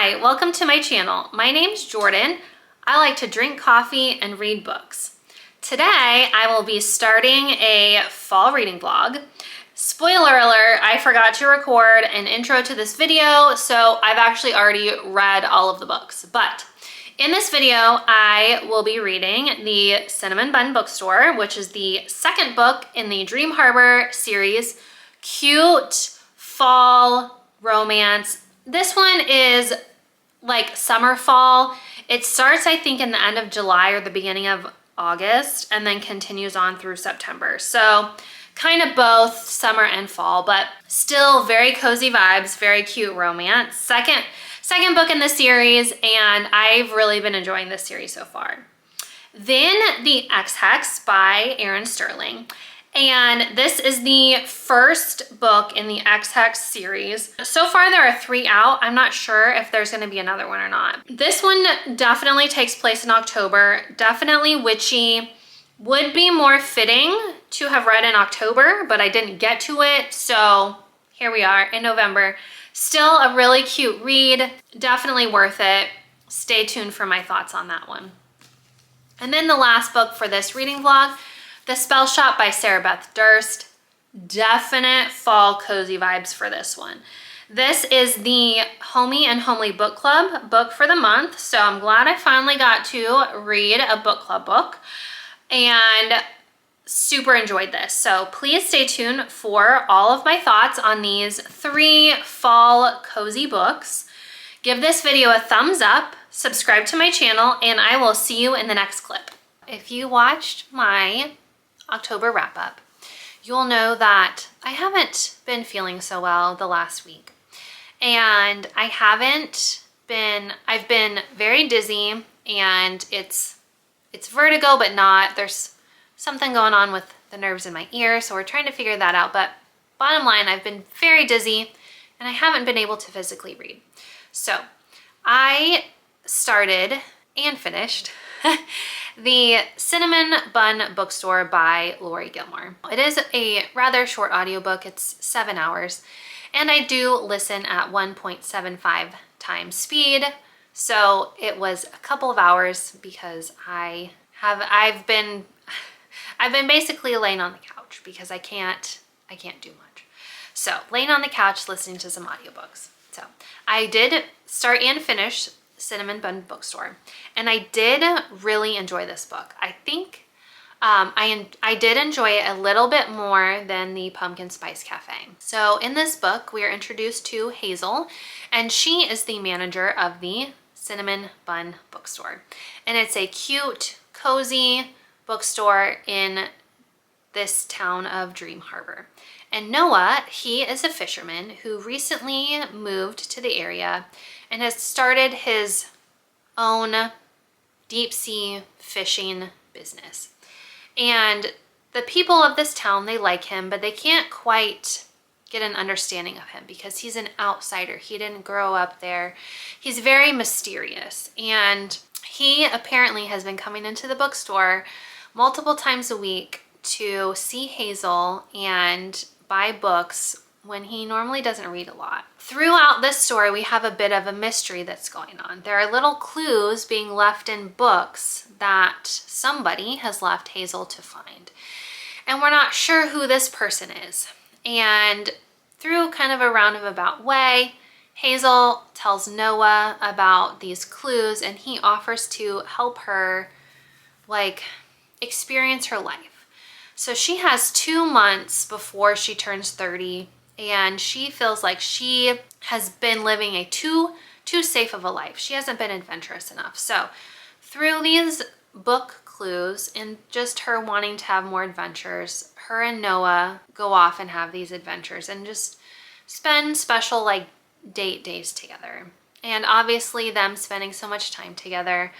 Hi, welcome to my channel. My name's Jordan. I like to drink coffee and read books. Today, I will be starting a fall reading vlog. Spoiler alert, I forgot to record an intro to this video, so I've actually already read all of the books. But in this video, I will be reading the Cinnamon Bun Bookstore, which is the second book in the Dream Harbor series. Cute fall romance. This one is like summer fall. It starts, I think, in the end of July or the beginning of August and then continues on through September. So kind of both summer and fall, but still very cozy vibes, very cute romance. Second book in the series, and I've really been enjoying this series so far. Then The Ex-Hex by Erin Sterling. And this is the first book in the Ex-Hex series. So far there are 3 out. I'm not sure if there's going to be another one or not. This one definitely takes place in October. Definitely witchy. Would be more fitting to have read in October, but I didn't get to it. So here we are in November. Still a really cute read. Definitely worth it. Stay tuned for my thoughts on that one. And then the last book for this reading vlog, The Spell Shop by Sarah Beth Durst. Definite fall cozy vibes for this one. This is the Homey and Homely Book Club book for the month, so I'm glad I finally got to read a book club book and super enjoyed this. So please stay tuned for all of my thoughts on these 3 fall cozy books. Give this video a thumbs up, subscribe to my channel, and I will see you in the next clip. If you watched my October wrap up, you'll know that I haven't been feeling so well the last week. And I've been very dizzy, and it's vertigo, but not. There's something going on with the nerves in my ear, so we're trying to figure that out. But bottom line, I've been very dizzy and I haven't been able to physically read. So I started and finished the Cinnamon Bun Bookstore by Lori Gilmore. It is a rather short audiobook. It's 7 hours, and I do listen at 1.75 times speed. So it was a couple of hours because I've been basically laying on the couch because I can't do much. So laying on the couch listening to some audiobooks. So I did start and finish Cinnamon Bun Bookstore, and I did really enjoy this book. I think I did enjoy it a little bit more than the Pumpkin Spice Cafe. So in this book, we are introduced to Hazel, and she is the manager of the Cinnamon Bun Bookstore. And it's a cute, cozy bookstore in this town of Dream Harbor. And Noah, he is a fisherman who recently moved to the area and has started his own deep sea fishing business. And the people of this town, they like him, but they can't quite get an understanding of him because he's an outsider. He didn't grow up there. He's very mysterious, and he apparently has been coming into the bookstore multiple times a week to see Hazel and buy books when he normally doesn't read a lot. Throughout this story, we have a bit of a mystery that's going on. There are little clues being left in books that somebody has left Hazel to find. And we're not sure who this person is. And through kind of a roundabout way, Hazel tells Noah about these clues, and he offers to help her experience her life. So she has 2 months before she turns 30, and she feels like she has been living a too safe of a life. She hasn't been adventurous enough. So through these book clues and just her wanting to have more adventures, her and Noah go off and have these adventures and just spend special date days together. And obviously them spending so much time together,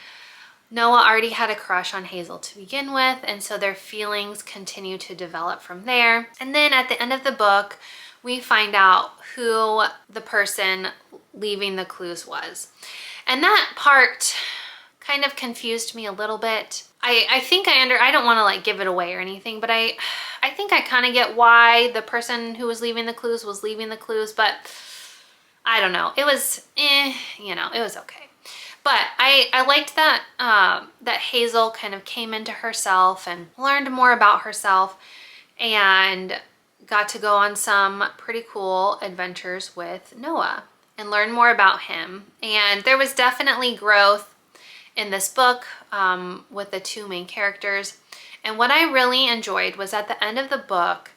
Noah already had a crush on Hazel to begin with, and so their feelings continue to develop from there. And then at the end of the book, we find out who the person leaving the clues was. And that part kind of confused me a little bit. I think I don't want to give it away or anything, but I think I kind of get why the person who was leaving the clues was leaving the clues, but I don't know. It was, it was okay. But I liked that that Hazel kind of came into herself and learned more about herself and got to go on some pretty cool adventures with Noah and learn more about him. And there was definitely growth in this book with the two main characters. And what I really enjoyed was at the end of the book,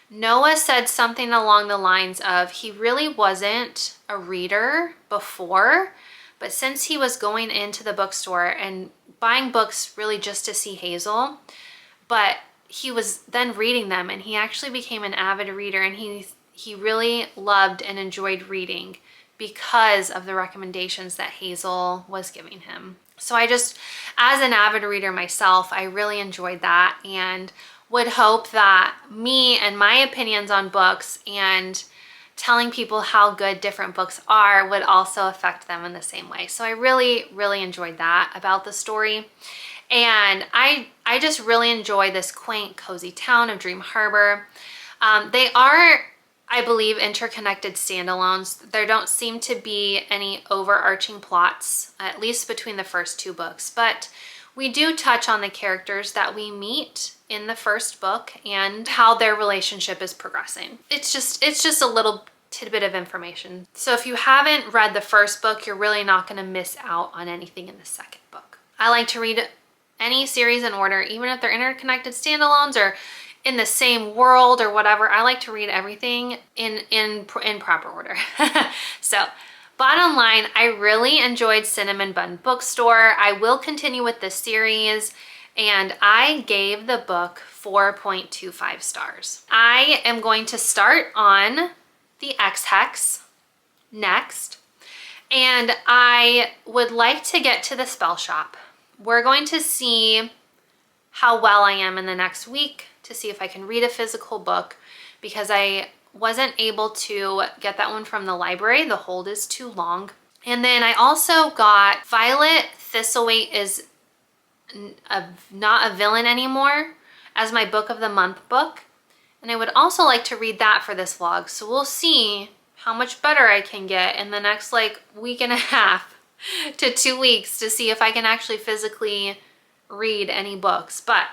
Noah said something along the lines of he really wasn't a reader before, but since he was going into the bookstore and buying books really just to see Hazel, but he was then reading them and he actually became an avid reader, and he really loved and enjoyed reading because of the recommendations that Hazel was giving him. So I just, as an avid reader myself, I really enjoyed that and would hope that me and my opinions on books and telling people how good different books are would also affect them in the same way. So I really, really enjoyed that about the story. And I just really enjoy this quaint, cozy town of Dream Harbor. They are, I believe, interconnected standalones. There don't seem to be any overarching plots, at least between the first two books, but we do touch on the characters that we meet in the first book and how their relationship is progressing. It's just a little tidbit of information. So if you haven't read the first book, you're really not going to miss out on anything in the second book. I like to read any series in order, even if they're interconnected standalones or in the same world or whatever. I like to read everything in proper order. So bottom line, I really enjoyed Cinnamon Bun Bookstore. I will continue with this series, and I gave the book 4.25 stars. I am going to start on the Ex-Hex next, and I would like to get to the spell shop. We're going to see how well I am in the next week to see if I can read a physical book, because I wasn't able to get that one from the library. The hold is too long. And then I also got Violet Thistlethwaite is Not a Villain Anymore as my book of the month book. And I would also like to read that for this vlog. So we'll see how much better I can get in the next week and a half to 2 weeks to see if I can actually physically read any books. But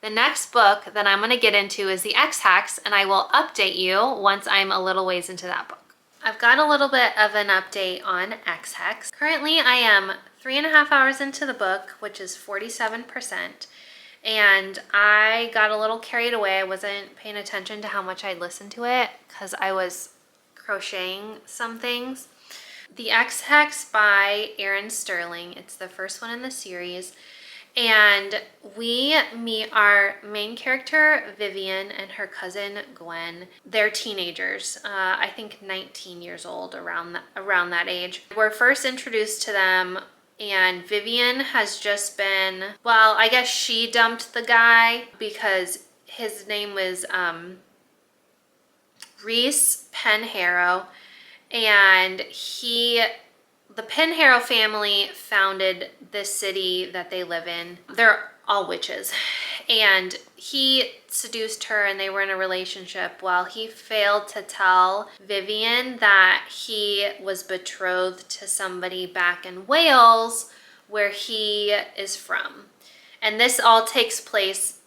the next book that I'm going to get into is the Ex-Hex, and I will update you once I'm a little ways into that book. I've got a little bit of an update on Ex-Hex. Currently, I am 3.5 hours into the book, which is 47%. And I got a little carried away. I wasn't paying attention to how much I listened to it because I was crocheting some things. The Ex-Hex by Erin Sterling. It's the first one in the series. And we meet our main character, Vivian, and her cousin, Gwen. They're teenagers, I think 19 years old, around that age. We're first introduced to them, and Vivian has just been, well, I guess she dumped the guy because his name was Rhys Penharrow, and the Penharrow family founded this city that they live in. They're all witches. And he seduced her and they were in a relationship while he failed to tell Vivian that he was betrothed to somebody back in Wales, where he is from. And this all takes place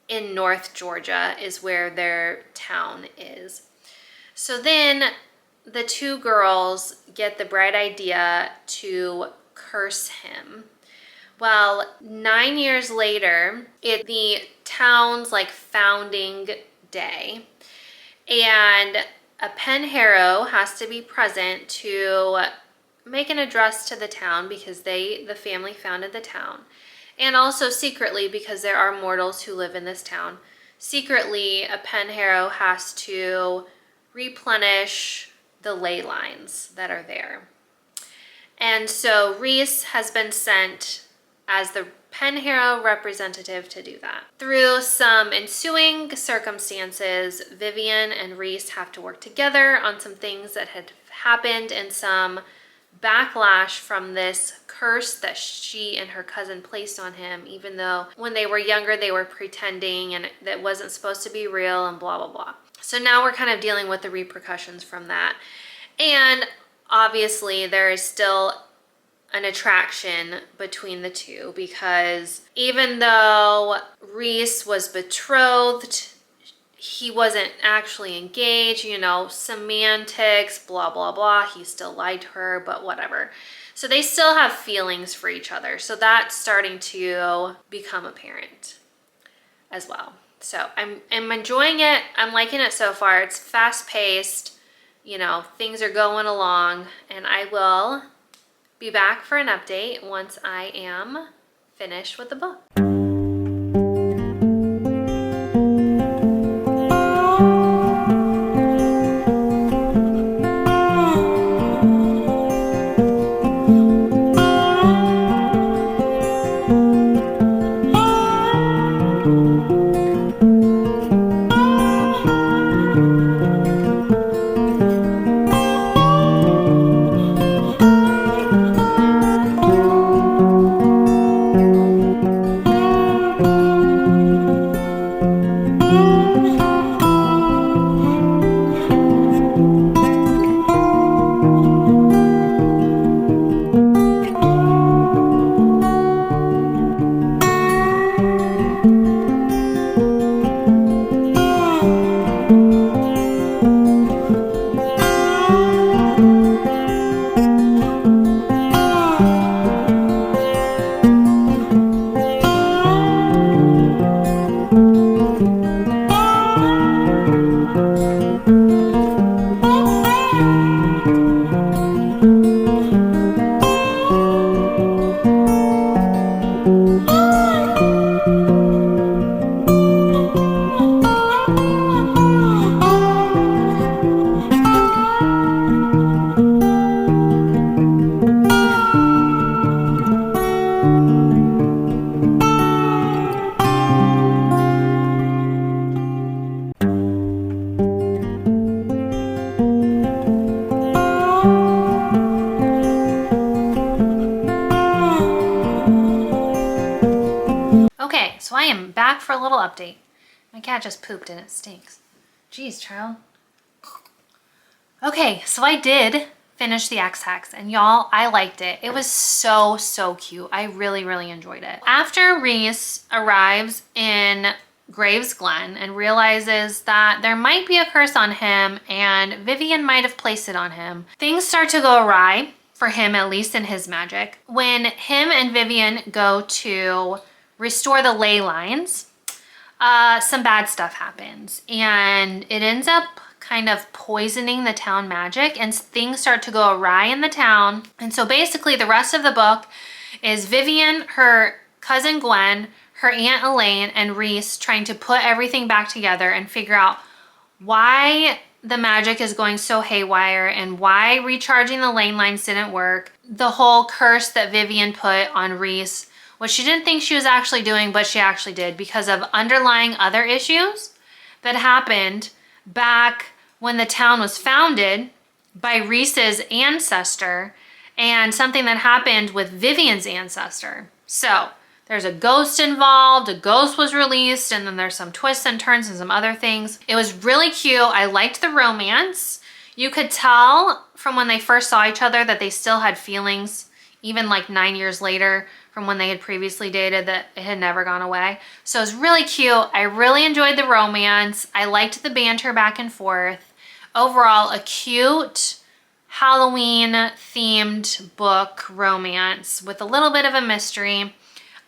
in North Georgia, is where their town is. So then the two girls get the bright idea to curse him. Well, 9 years later, it's the town's founding day, and a Penharrow has to be present to make an address to the town because the family founded the town, and also secretly, because there are mortals who live in this town, secretly a Penharrow has to replenish the ley lines that are there. And so Rhys has been sent as the Penharrow representative to do that. Through some ensuing circumstances, Vivian and Rhys have to work together on some things that had happened and some backlash from this curse that she and her cousin placed on him, even though when they were younger they were pretending and that wasn't supposed to be real and blah blah blah. So now we're kind of dealing with the repercussions from that. And obviously there is still an attraction between the two, because even though Reese was betrothed, he wasn't actually engaged, you know, semantics, blah, blah, blah. He still liked her, but whatever. So they still have feelings for each other. So that's starting to become apparent as well. So I'm enjoying it. I'm liking it so far. It's fast paced, you know, things are going along, and I will be back for an update once I am finished with the book. Okay, so I am back for a little update. My cat just pooped and it stinks. Jeez, child. Okay, so I did finish the Ex-Hex, and y'all, I liked it. It was so, so cute. I really, really enjoyed it. After Reese arrives in Graves Glen and realizes that there might be a curse on him and Vivian might have placed it on him, things start to go awry for him, at least in his magic. When him and Vivian go to restore the ley lines, some bad stuff happens, and it ends up kind of poisoning the town magic, and things start to go awry in the town. And so basically the rest of the book is Vivian, her cousin Gwen, her aunt Elaine, and Reese trying to put everything back together and figure out why the magic is going so haywire and why recharging the ley lines didn't work. The whole curse that Vivian put on Reese, what she didn't think she was actually doing, but she actually did, because of underlying other issues that happened back when the town was founded by Reese's ancestor, and something that happened with Vivian's ancestor. So there's a ghost involved, a ghost was released, and then there's some twists and turns and some other things. It was really cute. I liked the romance. You could tell from when they first saw each other that they still had feelings, even like 9 years later from when they had previously dated, that it had never gone away. So it was really cute. I really enjoyed the romance. I liked the banter back and forth. Overall, a cute Halloween themed book romance with a little bit of a mystery.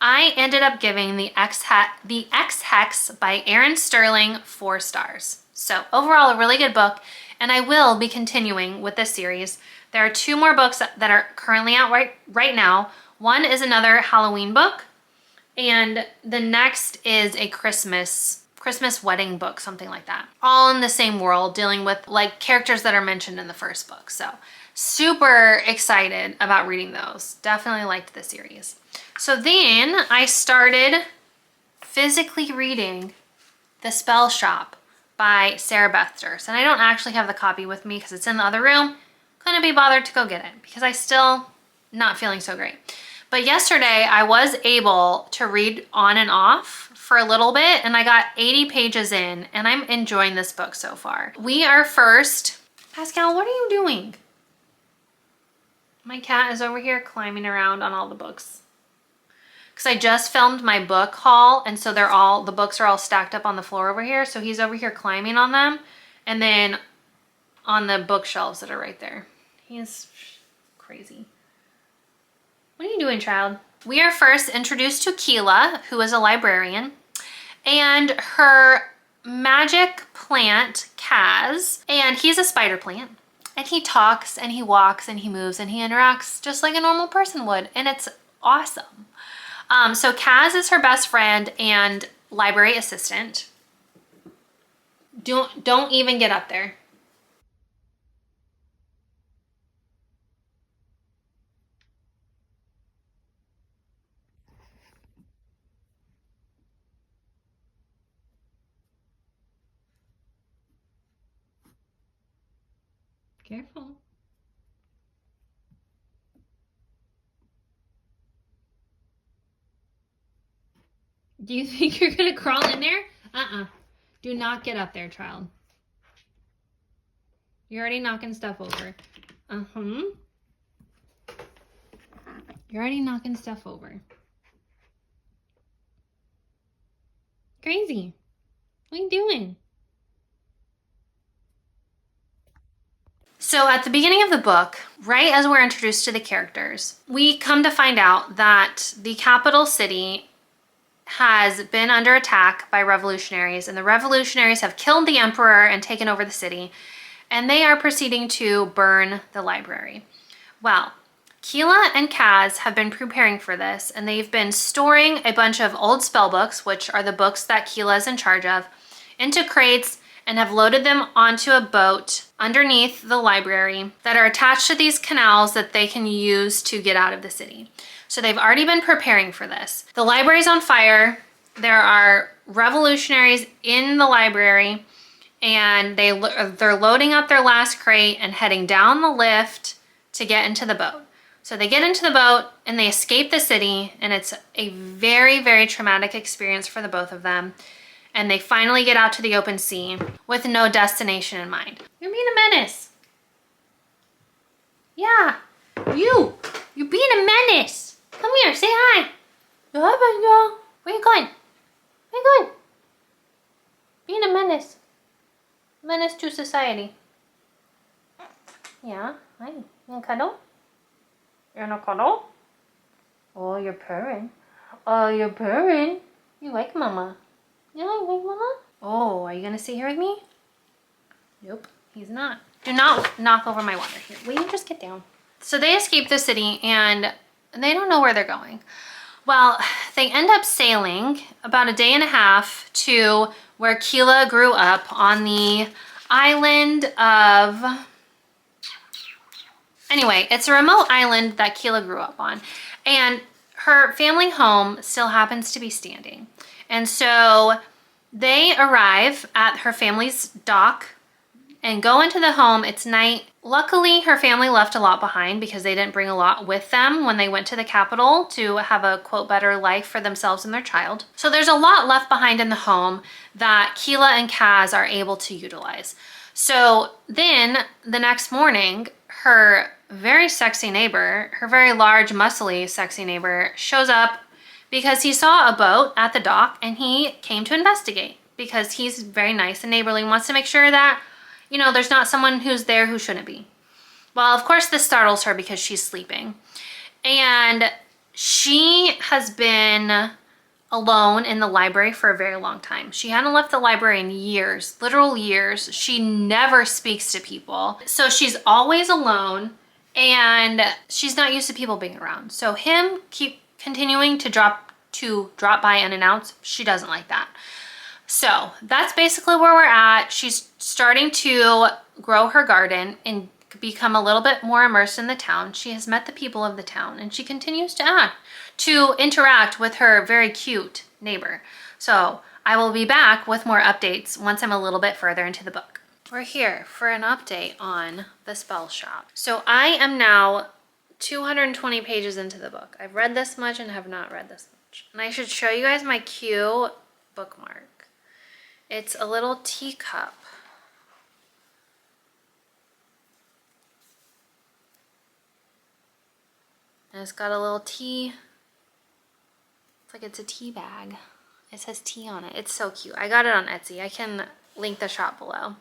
I ended up giving the Ex-Hex by Erin Sterling 4 stars. So overall, a really good book, and I will be continuing with this series. There are 2 more books that are currently out right now. One is another Halloween book, and the next is a Christmas wedding book, something like that. All in the same world, dealing with like characters that are mentioned in the first book. So super excited about reading those. Definitely liked the series. So then I started physically reading The Spell Shop by Sarah Beth Durst. And I don't actually have the copy with me because it's in the other room. Couldn't be bothered to go get it because I still not feeling so great. But yesterday I was able to read on and off for a little bit, and I got 80 pages in, and I'm enjoying this book so far. We are first, Pascal, what are you doing? My cat is over here climbing around on all the books. Because I just filmed my book haul, and so the books are all stacked up on the floor over here. So he's over here climbing on them, and then on the bookshelves that are right there. He's crazy. What are you doing, child? We are first introduced to Keela, who is a librarian, and her magic plant, Kaz, and he's a spider plant. And he talks and he walks and he moves and he interacts just like a normal person would, and it's awesome. So Kaz is her best friend and library assistant. Don't even get up there. Careful. Do you think you're gonna crawl in there? Do not get up there, child. You're already knocking stuff over. You're already knocking stuff over. Crazy. What are you doing? So at the beginning of the book, right as we're introduced to the characters, we come to find out that the capital city has been under attack by revolutionaries, and the revolutionaries have killed the emperor and taken over the city, and they are proceeding to burn the library. Well, Keela and Kaz have been preparing for this, and they've been storing a bunch of old spell books, which are the books that Keela is in charge of, into crates and have loaded them onto a boat underneath the library that are attached to these canals that they can use to get out of the city. So they've already been preparing for this. The library's on fire. There are revolutionaries in the library, and they're loading up their last crate and heading down the lift to get into the boat. So they get into the boat and they escape the city, and it's a very, very traumatic experience for the both of them. And they finally get out to the open sea with no destination in mind. You're being a menace. Yeah, you're being a menace. Come here, say hi. Hi, Benjo. Where you going? Where you going? Being a menace. Menace to society. Yeah, hi. You wanna cuddle? You wanna cuddle? Oh, you're purring. Oh, you're purring. You like mama? Yeah, you like mama? Oh, are you gonna stay here with me? Nope, he's not. Do not knock over my water here. Will you just get down? So they escape the city and they don't know where they're going. Well, they end up sailing about a day and a half to where Keela grew up on the island of... Anyway, it's a remote island that Keela grew up on. And her family home still happens to be standing. And so they arrive at her family's dock and go into the home. It's night. Luckily, her family left a lot behind because they didn't bring a lot with them when they went to the capital to have a, quote, better life for themselves and their child. So there's a lot left behind in the home that Keela and Kaz are able to utilize. So then the next morning, her very sexy neighbor, her very large, muscly, sexy neighbor, shows up because he saw a boat at the dock and he came to investigate because he's very nice and neighborly and wants to make sure that, you know, there's not someone who's there who shouldn't be. Well, of course, this startles her because she's sleeping. And she has been alone in the library for a very long time. She hadn't left the library in years, literal years. She never speaks to people. So she's always alone and she's not used to people being around. So him continuing to drop by unannounced, she doesn't like that. So that's basically where we're at. She's starting to grow her garden and become a little bit more immersed in the town. She has met the people of the town and she continues to interact with her very cute neighbor. So I will be back with more updates once I'm a little bit further into the book. We're here for an update on the spell shop. So I am now 220 pages into the book. I've read this much and have not read this much. And I should show you guys my cute bookmark. It's a little teacup. And it's got a little tea. It's like it's a tea bag. It says tea on it. It's so cute. I got it on Etsy. I can link the shop below.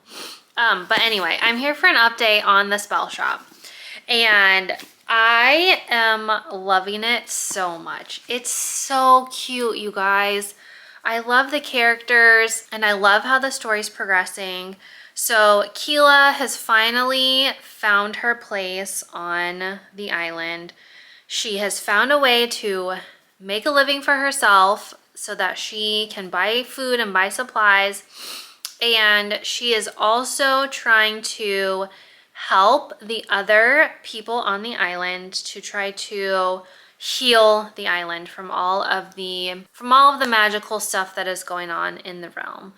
But anyway, I'm here for an update on the Spell Shop. And I am loving it so much. It's so cute, you guys. I love the characters and I love how the story's progressing. So Keela has finally found her place on the island. She has found a way to make a living for herself so that she can buy food and buy supplies. And she is also trying to help the other people on the island to try to heal the island from all of the magical stuff that is going on in the realm.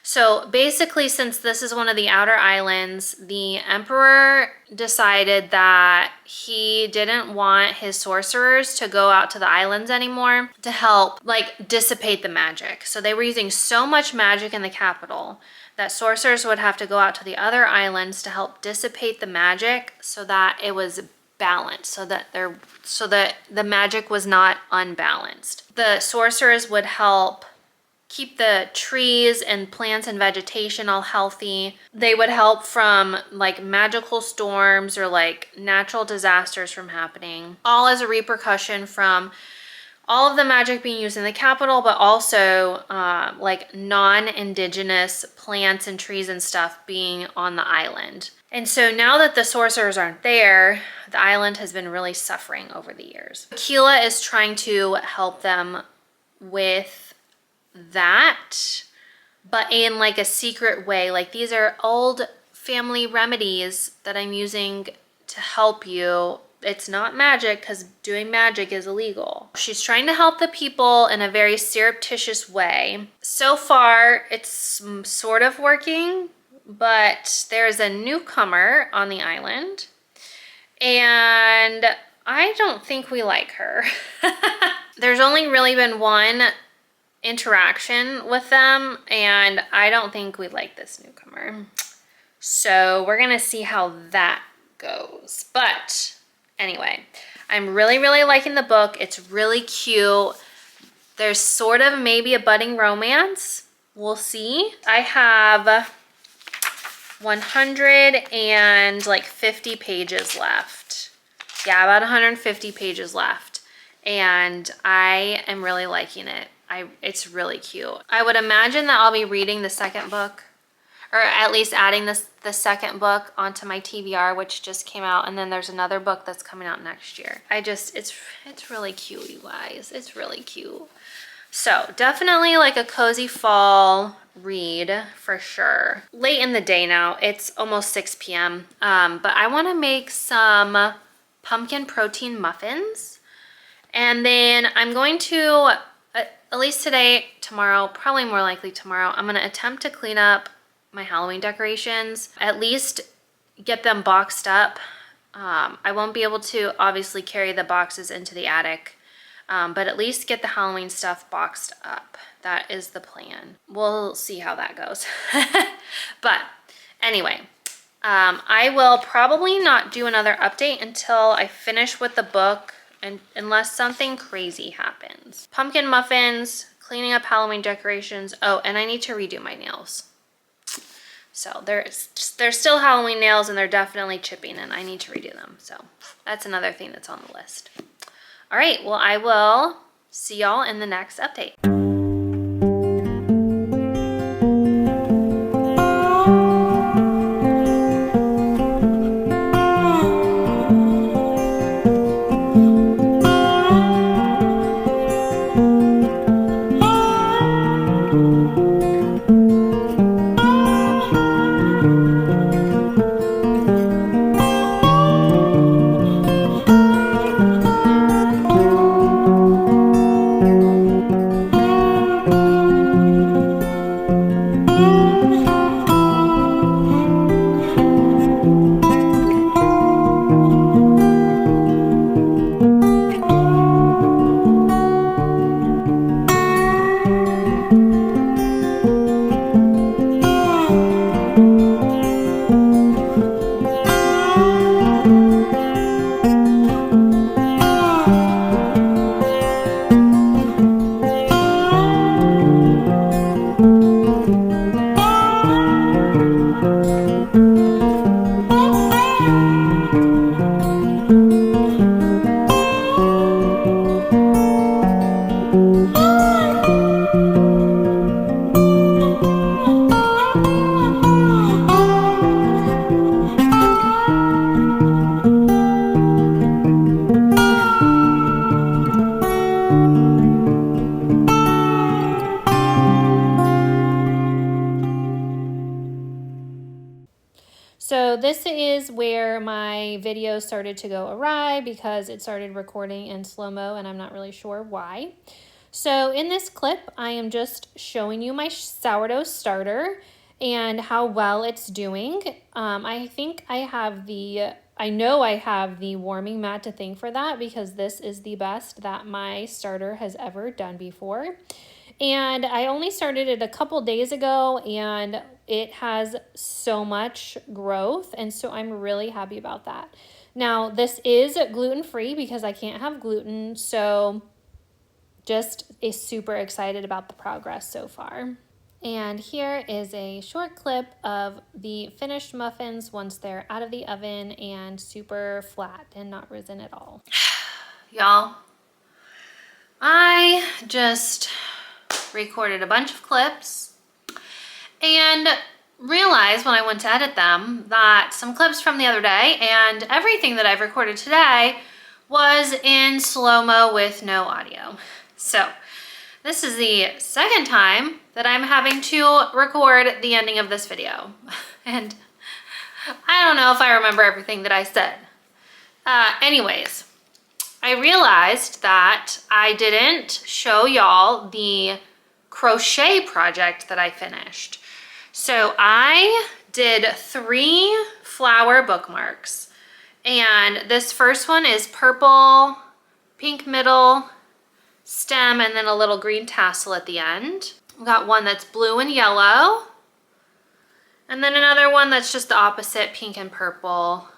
So basically, since this is one of the outer islands, the emperor decided that he didn't want his sorcerers to go out to the islands anymore to help like dissipate the magic. So they were using so much magic in the capital that sorcerers would have to go out to the other islands to help dissipate the magic so that it was balanced, so that the magic was not unbalanced. The sorcerers would help keep the trees and plants and vegetation all healthy. They would help from like magical storms or like natural disasters from happening, all as a repercussion from all of the magic being used in the capital, but also like non-indigenous plants and trees and stuff being on the island. And so now that the sorcerers aren't there, the island has been really suffering over the years. Keela is trying to help them with that, but in like a secret way. Like, these are old family remedies that I'm using to help you. It's not magic, because doing magic is illegal. She's trying to help the people in a very surreptitious way. So far, it's sort of working, but there's a newcomer on the island, and I don't think we like her. There's only really been one interaction with them, and I don't think we like this newcomer. So we're gonna see how that goes. But anyway, I'm really, really liking the book. It's really cute. There's sort of maybe a budding romance. We'll see. I have 150 pages left. Yeah, about 150 pages left. And I am really liking it. It's really cute. I would imagine that I'll be reading the second book, or at least adding the second book onto my TBR, which just came out, and then there's another book that's coming out next year. It's really cute, you guys. It's really cute. So definitely like a cozy fall read for sure. Late in the day now. It's almost 6 p.m. But I want to make some pumpkin protein muffins, and then I'm going to at least today, tomorrow, probably more likely tomorrow, I'm going to attempt to clean up my Halloween decorations, at least get them boxed up. I won't be able to obviously carry the boxes into the attic, but at least get the Halloween stuff boxed up. That is the plan. We'll see how that goes. But anyway, I will probably not do another update until I finish with the book, and unless something crazy happens. Pumpkin muffins, cleaning up Halloween decorations. Oh, and I need to redo my nails. So there's still Halloween nails, and they're definitely chipping, and I need to redo them. So that's another thing that's on the list. All right, well, I will see y'all in the next update. this is where my video started to go awry because it started recording in slow-mo and I'm not really sure why. So in this clip, I am just showing you my sourdough starter and how well it's doing. I think I know I have the warming mat to thank for that because this is the best that my starter has ever done before. And I only started it a couple days ago and it has so much growth, and so I'm really happy about that. Now, this is gluten-free because I can't have gluten, so just is super excited about the progress so far. And here is a short clip of the finished muffins once they're out of the oven and super flat and not risen at all. Y'all, I just recorded a bunch of clips and realized when I went to edit them that some clips from the other day and everything that I've recorded today was in slow-mo with no audio. So this is the second time that I'm having to record the ending of this video. And I don't know if I remember everything that I said. Anyways, I realized that I didn't show y'all the crochet project that I finished. So I did 3 flower bookmarks, and this first one is purple, pink middle, stem, and then a little green tassel at the end. We got one that's blue and yellow, and then another one that's just the opposite, pink and purple.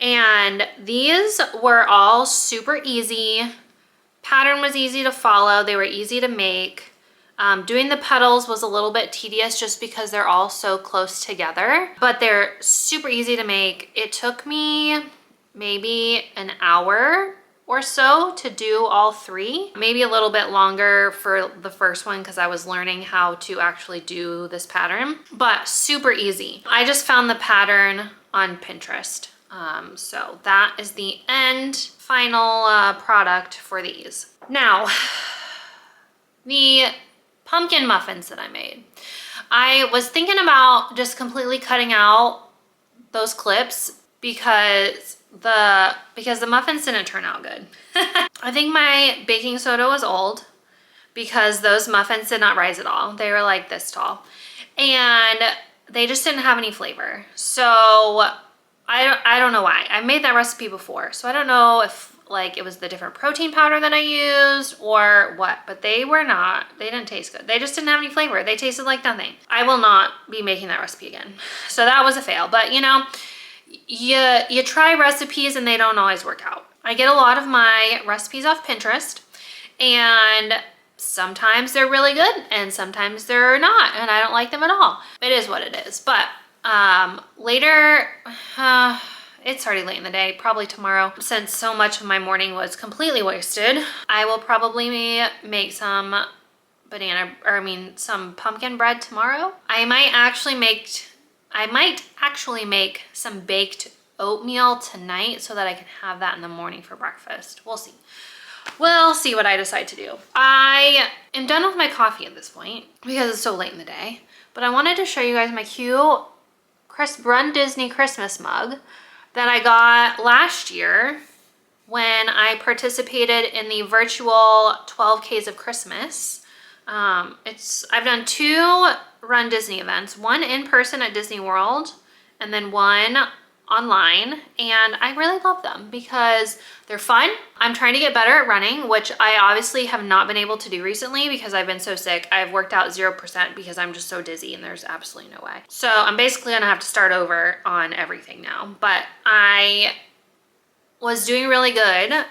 And these were all super easy. Pattern was easy to follow. They were easy to make. Doing the petals was a little bit tedious just because they're all so close together, but they're super easy to make. It took me maybe an hour or so to do all 3, maybe a little bit longer for the first one because I was learning how to actually do this pattern, but super easy. I just found the pattern on Pinterest. So that is the final product for these. Now, the pumpkin muffins that I made. I was thinking about just completely cutting out those clips because the muffins didn't turn out good. I think my baking soda was old because those muffins did not rise at all. They were like this tall and they just didn't have any flavor. So I don't know why. I made that recipe before, so I don't know if like it was the different protein powder that I used or what, but they didn't taste good. They just didn't have any flavor. They tasted like nothing. I will not be making that recipe again. So that was a fail, but you know, you try recipes and they don't always work out. I get a lot of my recipes off Pinterest and sometimes they're really good and sometimes they're not and I don't like them at all. It is what it is, but later, it's already late in the day, probably tomorrow, since so much of my morning was completely wasted, I will probably make some some pumpkin bread tomorrow. I might actually make some baked oatmeal tonight so that I can have that in the morning for breakfast. We'll see. We'll see what I decide to do. I am done with my coffee at this point because it's so late in the day, but I wanted to show you guys my cute Run Disney Christmas mug that I got last year when I participated in the virtual 12Ks of Christmas. I've done 2 Run Disney events, one in person at Disney World and then one online, and I really love them because they're fun. I'm trying to get better at running, which I obviously have not been able to do recently because I've been so sick. I've worked out 0% because I'm just so dizzy and there's absolutely no way. So I'm basically gonna have to start over on everything now, but I was doing really good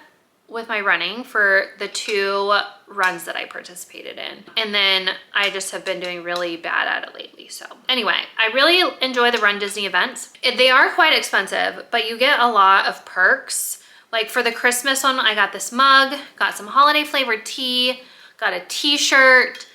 with my running for the 2 runs that I participated in. And then I just have been doing really bad at it lately. So anyway, I really enjoy the Run Disney events. They are quite expensive, but you get a lot of perks. Like for the Christmas one, I got this mug, got some holiday flavored tea, got a t-shirt,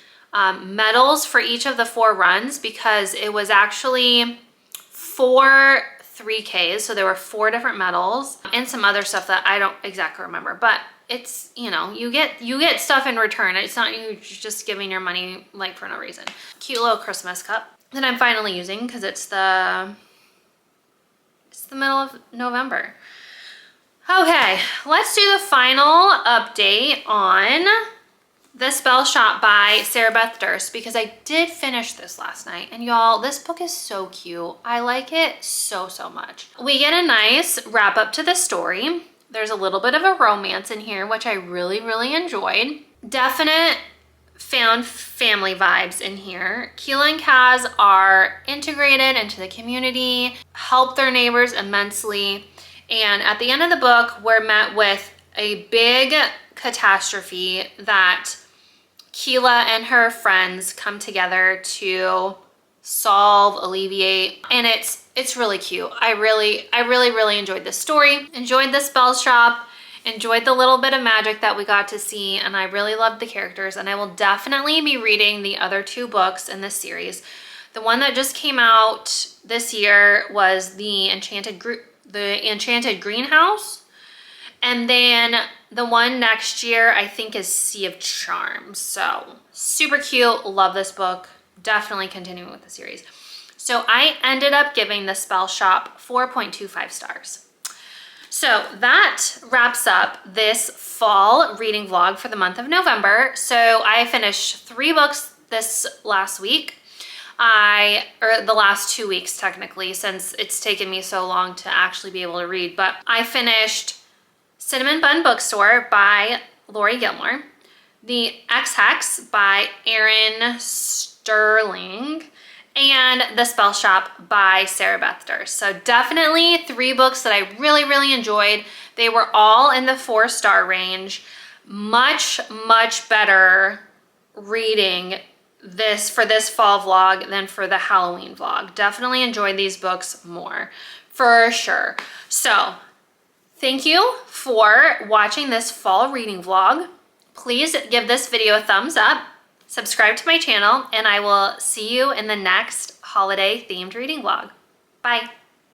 medals for each of the 4 runs because it was actually 4 3Ks, so there were 4 different medals and some other stuff that I don't exactly remember, but it's, you know, you get stuff in return. It's not you just giving your money like for no reason. Cute little Christmas cup that I'm finally using because it's the It's the middle of November. Okay, let's do the final update on The Spell Shop by Sarah Beth Durst, because I did finish this last night. And y'all, this book is so cute. I like it so, so much. We get a nice wrap up to the story. There's a little bit of a romance in here, which I really, really enjoyed. Definite found family vibes in here. Keela and Kaz are integrated into the community, help their neighbors immensely. And at the end of the book, we're met with a big catastrophe that Keela and her friends come together to solve, alleviate, and it's really cute. I really enjoyed this story, enjoyed the spell shop, enjoyed the little bit of magic that we got to see, and I really loved the characters, and I will definitely be reading the other 2 books in this series. The one that just came out this year was the Enchanted Greenhouse, and then the one next year I think is Sea of Charms. So super cute, love this book, definitely continuing with the series. So I ended up giving The Spell Shop 4.25 stars. So that wraps up this fall reading vlog for the month of November. So I finished 3 books this last week. Or the last 2 weeks technically, since it's taken me so long to actually be able to read. But I finished Cinnamon Bun Bookstore by Lori Gilmore, The Ex-Hex by Erin Sterling, and The Spell Shop by Sarah Beth Durst. So definitely 3 books that I really enjoyed. They were all in the 4-star range. Much better reading for this fall vlog than for the Halloween vlog. Definitely enjoyed these books more, for sure. So thank you for watching this fall reading vlog. Please give this video a thumbs up, subscribe to my channel, and I will see you in the next holiday themed reading vlog. Bye.